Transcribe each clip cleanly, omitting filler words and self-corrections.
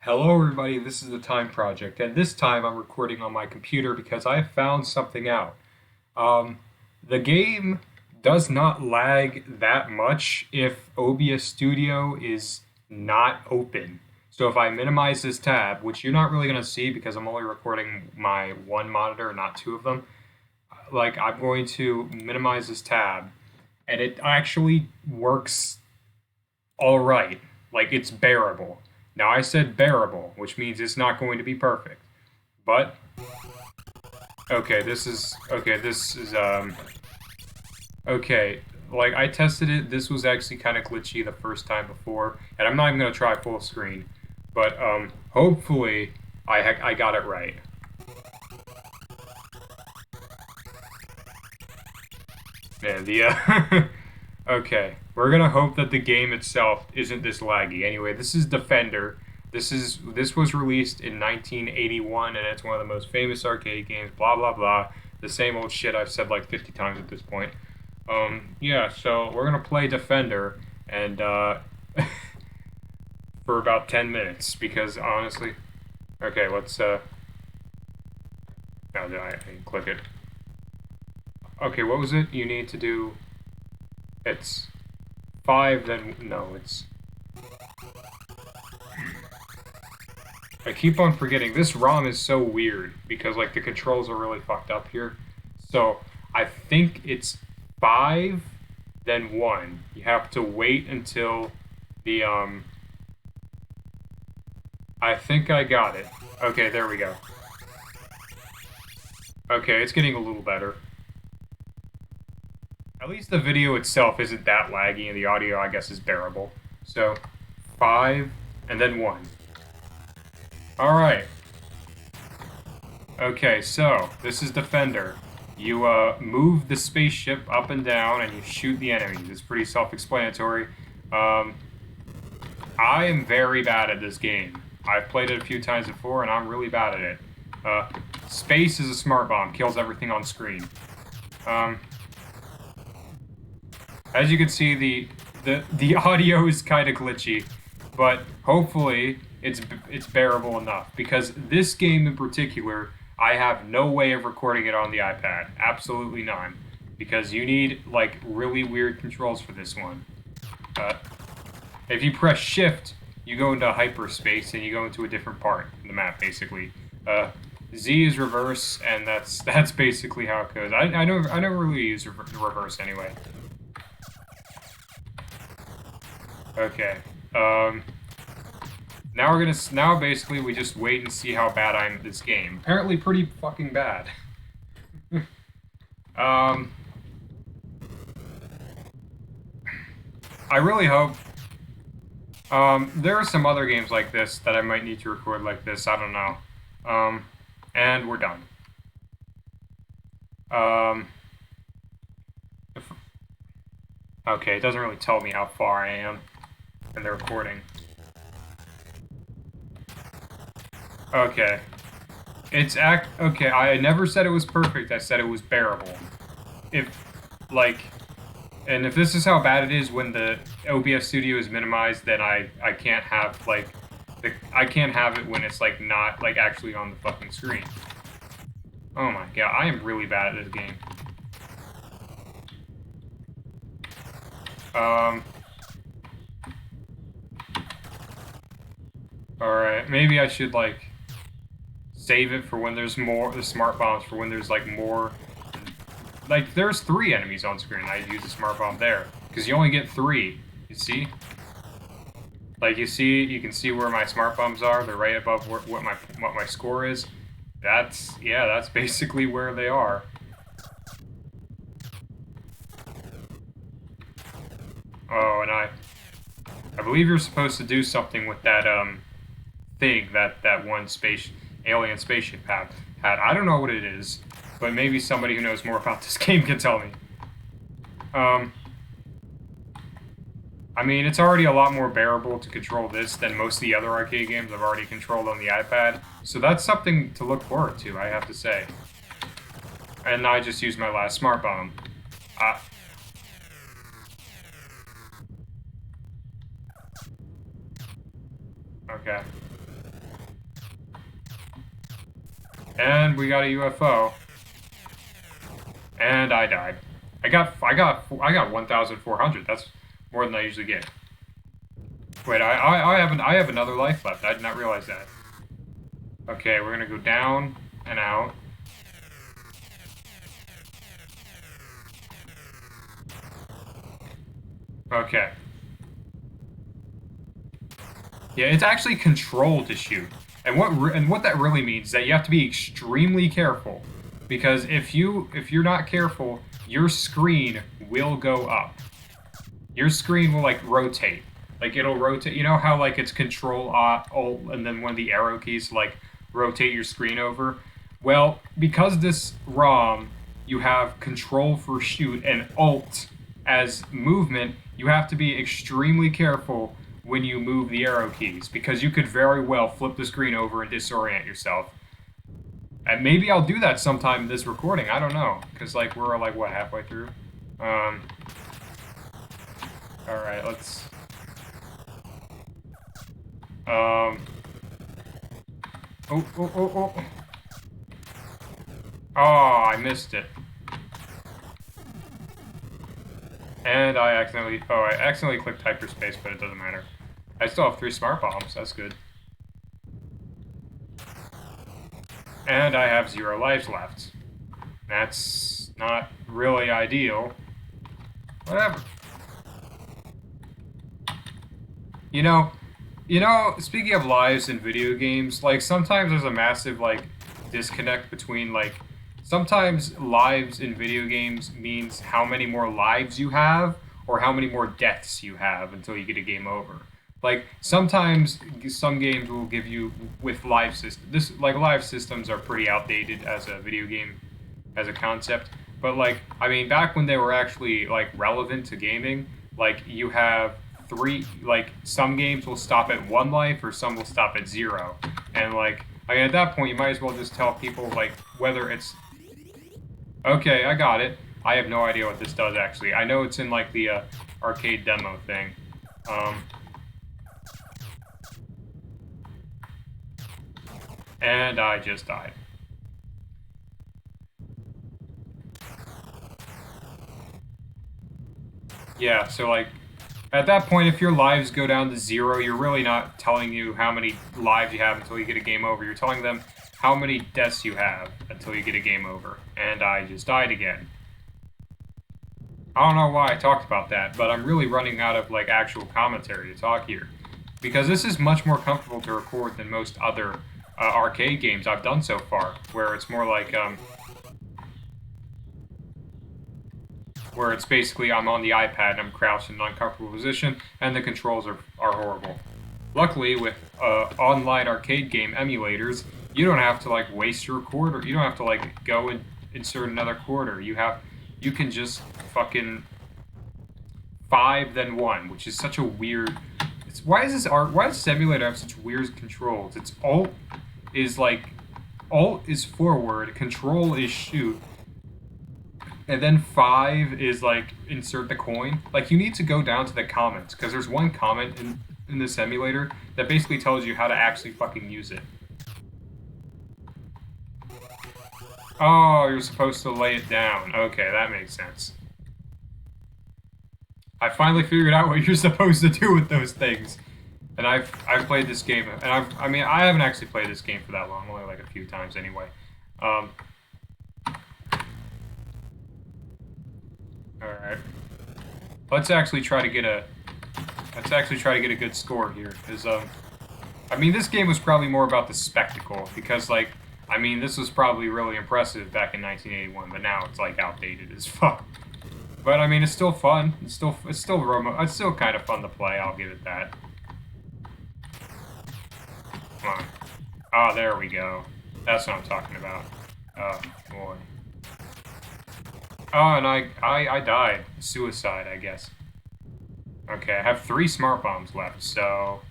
Hello, everybody. This is the Time Project, and this time I'm recording on my computer because I found something out. Um, the game does not lag that much if OBS Studio is not open. So if I minimize this tab, which you're not really going to see because I'm only recording my one monitor, not two of them, like I'm going to minimize this tab, and it actually works all right. Like it's bearable. Now I said bearable, which means it's not going to be perfect. But okay, this is okay. Like I tested it, this was actually kind of glitchy the first time before, and I'm not even gonna try full screen. But hopefully I got it right. Man, the okay, we're gonna hope that the game itself isn't this laggy. Anyway, this is Defender. This was released in 1981, and it's one of the most famous arcade games. Blah blah blah. The same old shit I've said like 50 times at this point. Yeah. So we're gonna play Defender, and for about 10 minutes because honestly, okay, let's now that I click it. Okay, what was it? You need to do. It's five. Then no, it's I keep on forgetting. This ROM is so weird because like the controls are really fucked up here. So I think it's five, then one. You have to wait until the I think I got it. Okay, there we go. Okay, it's getting a little better. At least the video itself isn't that laggy and the audio I guess is bearable. So five and then one. Alright. Okay, so this is Defender. You move the spaceship up and down and you shoot the enemies. It's pretty self-explanatory. I am very bad at this game. I've played it a few times before and I'm really bad at it. Space is a smart bomb, kills everything on screen. As you can see, the audio is kind of glitchy, but hopefully it's bearable enough because this game in particular, I have no way of recording it on the iPad. Absolutely none. Because you need, like, really weird controls for this one. If you press shift, you go into hyperspace and you go into a different part of the map, basically. Z is reverse, and that's basically how it goes. I never really use reverse anyway. Okay. Now basically we just wait and see how bad I'm at this game. Apparently pretty fucking bad. I really hope there are some other games like this that I might need to record like this, I don't know. And we're done. Okay, it doesn't really tell me how far I am in the recording. Okay. Okay, I never said it was perfect, I said it was bearable. Like, and if this is how bad it is when the OBS Studio is minimized, then I can't have, like, I can't have it when it's, like, not, like, actually on the fucking screen. Oh my god, I am really bad at this game. Alright, maybe I should, like, save it for when there's more, the smart bombs, for when there's, like, more, like, there's 3 enemies on screen, I use the smart bomb there, because you only get 3, you see? Like, you can see where my smart bombs are, they're right above what my score is. Yeah, that's basically where they are. Oh, and I believe you're supposed to do something with that, thing that one alien spaceship had. I don't know what it is, but maybe somebody who knows more about this game can tell me. I mean, it's already a lot more bearable to control this than most of the other arcade games I've already controlled on the iPad, so that's something to look forward to, I have to say. And I just used my last smart bomb. Okay. And we got a UFO. And I died. I got 1,400. That's more than I usually get. Wait, I have another life left. I did not realize that. Okay, we're gonna go down and out. Okay. Yeah, it's actually controlled to shoot. And what that really means is that you have to be extremely careful, because if you're not careful, your screen will go up. Your screen will like rotate. Like it'll rotate. You know how like it's Control Alt and then one of the arrow keys to, like rotate your screen over? Well, because this ROM you have Control for shoot and Alt as movement, you have to be extremely careful when you move the arrow keys, because you could very well flip the screen over and disorient yourself. And maybe I'll do that sometime in this recording. I don't know, because like we're like what, halfway through. All right, let's. Oh. Oh, I missed it. And I accidentally clicked hyperspace, but it doesn't matter. I still have 3 smart bombs. That's good. And I have 0 lives left. That's not really ideal. Whatever. You know, speaking of lives in video games, like sometimes there's a massive like disconnect between like sometimes lives in video games means how many more lives you have or how many more deaths you have until you get a game over. Like sometimes some games will give you with live systems. Live systems are pretty outdated as a video game, as a concept. But like I mean, back when they were actually like relevant to gaming, like you have 3. Like some games will stop at 1 life, or some will stop at 0. And like I mean, at that point, you might as well just tell people like whether it's. Okay, I got it. I have no idea what this does actually. I know it's in like the arcade demo thing. And I just died. Yeah, so like, at that point, if your lives go down to 0, you're really not telling you how many lives you have until you get a game over. You're telling them how many deaths you have until you get a game over. And I just died again. I don't know why I talked about that, but I'm really running out of like actual commentary to talk here. Because this is much more comfortable to record than most other arcade games I've done so far, where it's more like, where it's basically I'm on the iPad and I'm crouched in an uncomfortable position, and the controls are horrible. Luckily, with online arcade game emulators, you don't have to like waste your quarter. You don't have to like go and insert another quarter. You can just fucking 5 then 1, which is such a weird. Why does this emulator have such weird controls? It's Alt is forward, Control is shoot, and then 5 is like insert the coin. Like you need to go down to the comments, because there's one comment in this emulator that basically tells you how to actually fucking use it. Oh, you're supposed to lay it down. Okay, that makes sense. I finally figured out what you're supposed to do with those things. And I've played this game, and I haven't actually played this game for that long, only like a few times anyway. All right. Let's actually try to get a good score here, because I mean, this game was probably more about the spectacle, because like I mean, this was probably really impressive back in 1981, but now it's like outdated as fuck. But I mean, it's still fun. It's still kind of fun to play. I'll give it that. Come on. Ah, there we go. That's what I'm talking about. Oh boy. Oh, and I died. Suicide, I guess. Okay, I have 3 smart bombs left, so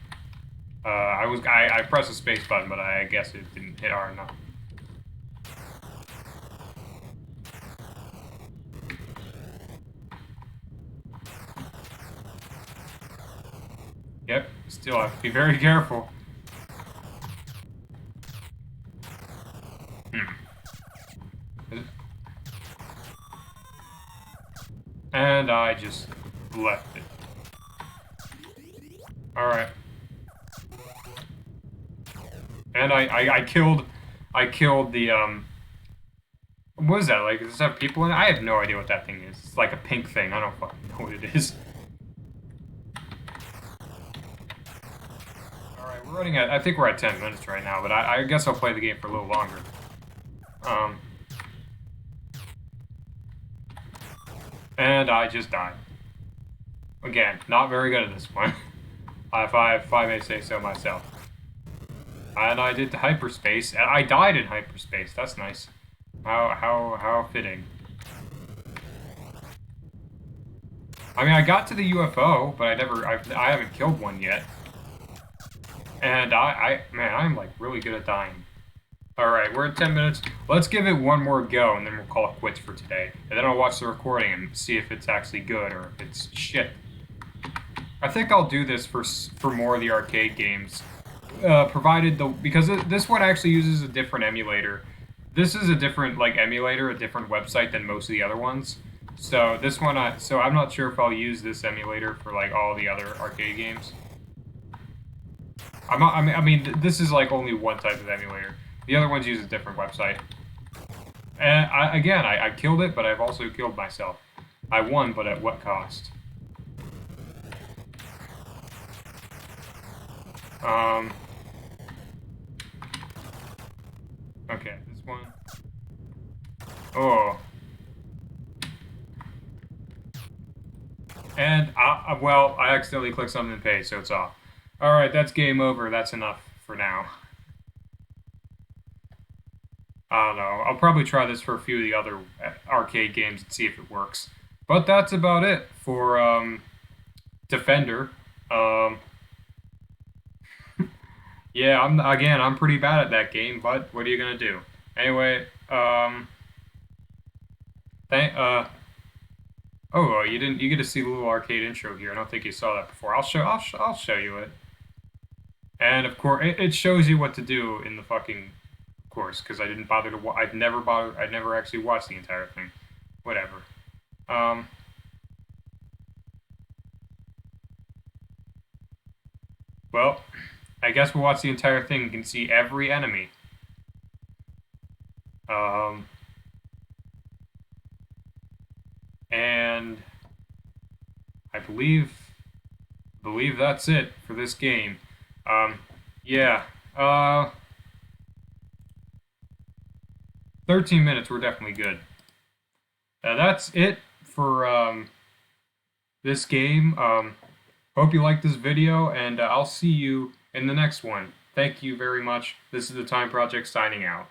I pressed the space button, but I guess it didn't hit hard enough. Yep, still have to be very careful. And I just left it. Alright. And I killed the, what is that, like, does this have people in it? I have no idea what that thing is. It's like a pink thing, I don't fucking know what it is. Alright, we're running at, I think we're at 10 minutes right now, but I guess I'll play the game for a little longer. And I just died. Again, not very good at this one. if I may say so myself. And I did the hyperspace, and I died in hyperspace. That's nice. How fitting. I mean, I got to the UFO, but I haven't killed one yet. And man, I'm like really good at dying. Alright, we're at 10 minutes. Let's give it one more go, and then we'll call it quits for today. And then I'll watch the recording and see if it's actually good or if it's shit. I think I'll do this for more of the arcade games. Provided because this one actually uses a different emulator. This is a different emulator, a different website than most of the other ones. So this one, so I'm not sure if I'll use this emulator for all the other arcade games. I mean, this is only one type of emulator. The other ones use a different website. And I killed it, but I've also killed myself. I won, but at what cost? Okay, this one. Oh. And, well, I accidentally clicked something and paid, so it's off. Alright, that's game over. That's enough for now. I don't know. I'll probably try this for a few of the other arcade games and see if it works. But that's about it for, Defender. Yeah, I'm pretty bad at that game, but what are you gonna do? Anyway, oh, you get to see the little arcade intro here. I don't think you saw that before. I'll show you it. And of course, it shows you what to do in the fucking course, because I didn't bother to I'd never actually watched the entire thing. Whatever. Well, I guess we'll watch the entire thing and can see every enemy. And I believe that's it for this game. Yeah. 13 minutes, we're definitely good. That's it for this game. Hope you liked this video, and I'll see you in the next one. Thank you very much. This is the Time Project signing out.